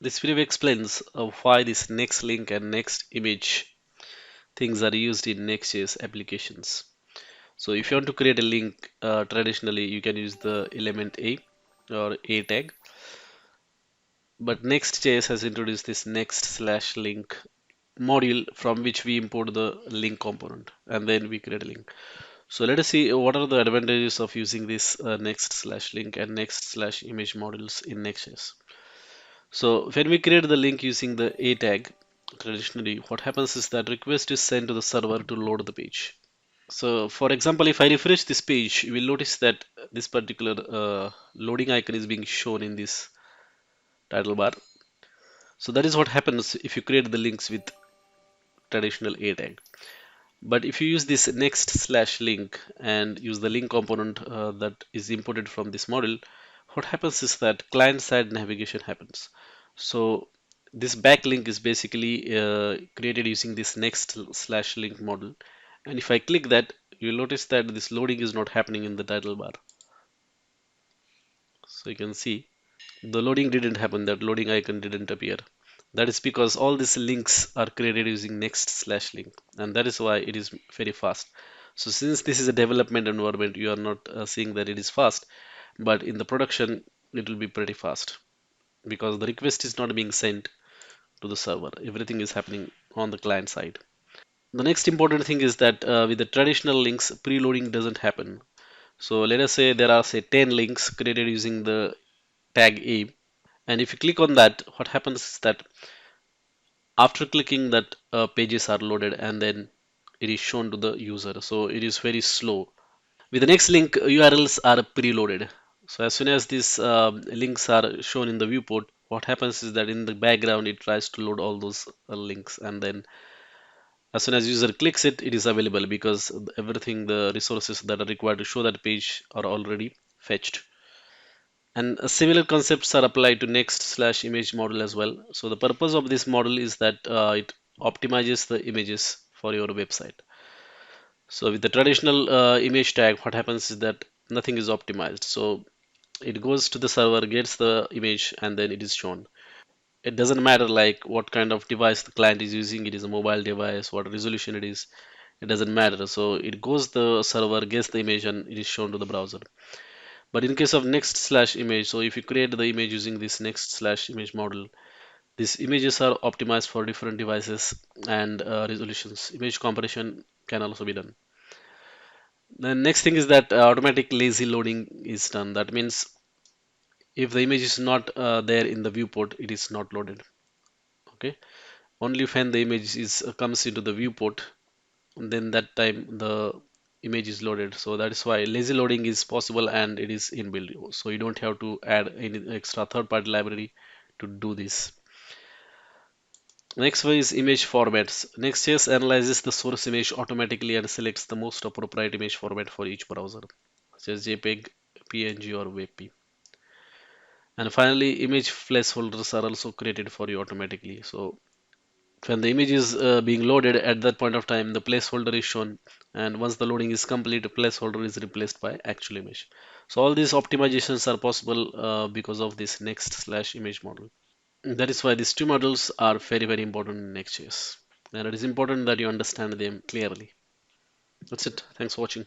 This video explains why this next link and next image things are used in Next.js applications. So if you want to create a link, traditionally you can use the element A or A tag, but Next.js has introduced this next slash link module from which we import the link component and then we create a link. So let us see what are the advantages of using this next slash link and next slash image modules in Next.js. So when we create the link using the A tag, traditionally what happens is that request is sent to the server to load the page. So for example, if I refresh this page, you will notice that this particular loading icon is being shown in this title bar. So that is what happens if you create the links with traditional A tag. But if you use this next slash link and use the link component that is imported from this model, what happens is that client side navigation happens. So this backlink is basically created using this next slash link model. And if I click that, you'll notice that this loading is not happening in the title bar. So you can see the loading didn't happen, that loading icon didn't appear. That is because all these links are created using next slash link, and that is why it is very fast. So since this is a development environment, you are not seeing that it is fast, but in the production it will be pretty fast because the request is not being sent to the server. Everything is happening on the client side. The next important thing is that with the traditional links, preloading doesn't happen. So let us say there are say 10 links created using the tag A, and if you click on that, what happens is that after clicking that pages are loaded and then it is shown to the user, so it is very slow. With the next link, urls are preloaded. So as soon as these links are shown in the viewport, what happens is that in the background it tries to load all those links, and then as soon as user clicks it, it is available because everything, the resources that are required to show that page are already fetched. And similar concepts are applied to next slash image model as well. So the purpose of this model is that it optimizes the images for your website. So with the traditional image tag, what happens is that nothing is optimized. So it goes to the server, gets the image, and then it is shown. It doesn't matter like what kind of device the client is using. It is a mobile device, what resolution it is. It doesn't matter. So it goes the server, gets the image, and it is shown to the browser. But in case of next slash image, so if you create the image using this next slash image model, these images are optimized for different devices and resolutions. Image compression can also be done. The next thing is that automatic lazy loading is done. That means if the image is not there in the viewport, it is not loaded. Okay. Only when the image is comes into the viewport, then that time the image is loaded. So that is why lazy loading is possible and it is inbuilt. So you don't have to add any extra third-party library to do this. Next one is image formats. Next.js analyzes the source image automatically and selects the most appropriate image format for each browser, such as JPEG, PNG, or WebP. And finally, image placeholders are also created for you automatically. So when the image is being loaded, at that point of time the placeholder is shown, and once the loading is complete, the placeholder is replaced by actual image. So all these optimizations are possible because of this next slash image model. That is why these two models are very important in Next.js, and it is important that you understand them clearly. That's it. Thanks for watching.